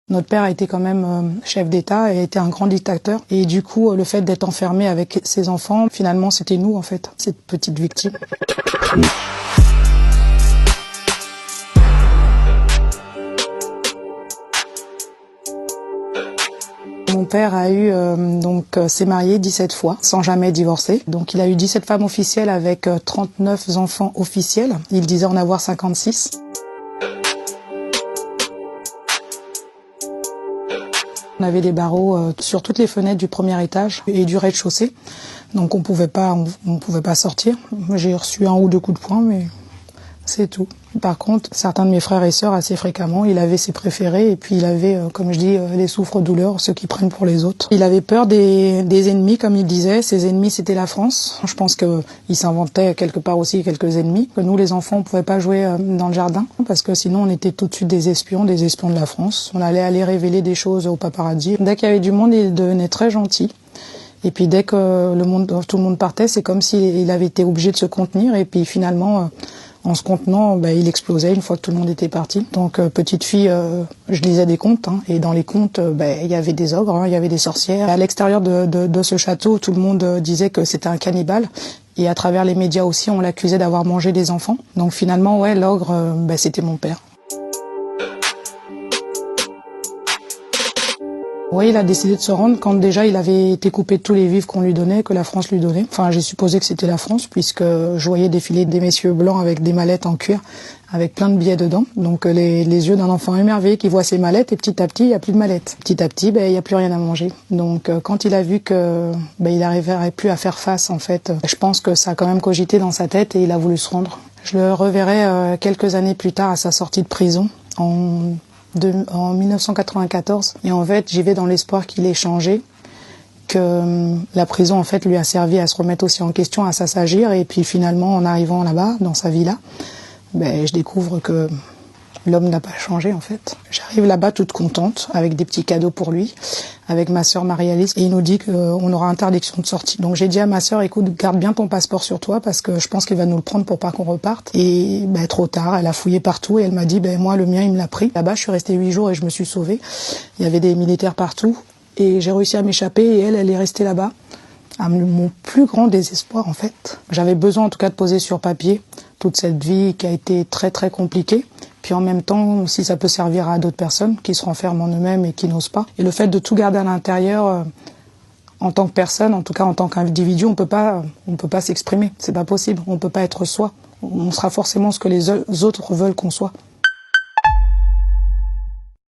Notre père a été quand même chef d'État et a été un grand dictateur. Et du coup, le fait d'être enfermé avec ses enfants, finalement, c'était nous, en fait, cette petite victime. Mon père a eu s'est marié 17 fois sans jamais divorcer. Donc il a eu 17 femmes officielles avec 39 enfants officiels. Il disait en avoir 56. On avait des barreaux sur toutes les fenêtres du premier étage et du rez-de-chaussée. Donc on pouvait pas sortir. J'ai reçu 1 ou 2 coups de poing, mais c'est tout. Par contre, certains de mes frères et sœurs, assez fréquemment, il avait ses préférés et puis il avait, comme je dis, les souffres-douleurs, ceux qui prennent pour les autres. Il avait peur des ennemis, comme il disait. Ses ennemis, c'était la France. Je pense qu'il s'inventait quelque part aussi quelques ennemis. Que nous, les enfants, on pouvait pas jouer dans le jardin parce que sinon, on était tout de suite des espions de la France. On allait aller révéler des choses aux paparazzi. Dès qu'il y avait du monde, il devenait très gentil. Et puis dès que tout le monde partait, c'est comme s'il avait été obligé de se contenir. Et puis finalement, en se contenant, il explosait une fois que tout le monde était parti. Donc petite fille, je lisais des contes, et dans les contes, il y avait des ogres, il y avait des sorcières. À l'extérieur de ce château, tout le monde disait que c'était un cannibale. Et à travers les médias aussi, on l'accusait d'avoir mangé des enfants. Donc finalement, l'ogre, c'était mon père. Oui, il a décidé de se rendre quand déjà il avait été coupé de tous les vivres qu'on lui donnait, que la France lui donnait. Enfin, j'ai supposé que c'était la France puisque je voyais défiler des messieurs blancs avec des mallettes en cuir, avec plein de billets dedans. Donc les yeux d'un enfant émerveillé qui voit ses mallettes et petit à petit, il n'y a plus de mallettes. Petit à petit, il n'y a plus rien à manger. Donc quand il a vu que il n'arriverait plus à faire face, en fait, je pense que ça a quand même cogité dans sa tête et il a voulu se rendre. Je le reverrai quelques années plus tard à sa sortie de prison, en 1994. Et en fait, j'y vais dans l'espoir qu'il ait changé, que la prison en fait lui a servi à se remettre aussi en question, à s'assagir. Et puis finalement, en arrivant là-bas, dans sa villa, je découvre que l'homme n'a pas changé en fait. J'arrive là-bas toute contente, avec des petits cadeaux pour lui, avec ma sœur Marie-Alice, et il nous dit qu'on aura interdiction de sortie. Donc j'ai dit à ma sœur, écoute, garde bien ton passeport sur toi, parce que je pense qu'il va nous le prendre pour pas qu'on reparte. Et trop tard, elle a fouillé partout, et elle m'a dit, moi le mien il me l'a pris. Là-bas, je suis restée 8 jours et je me suis sauvée. Il y avait des militaires partout, et j'ai réussi à m'échapper, et elle est restée là-bas. À mon plus grand désespoir en fait. J'avais besoin en tout cas de poser sur papier toute cette vie qui a été très très compliquée. Puis en même temps, si ça peut servir à d'autres personnes qui se renferment en eux-mêmes et qui n'osent pas. Et le fait de tout garder à l'intérieur, en tant que personne, en tout cas en tant qu'individu, on peut pas s'exprimer. C'est pas possible. On peut pas être soi. On sera forcément ce que les autres veulent qu'on soit.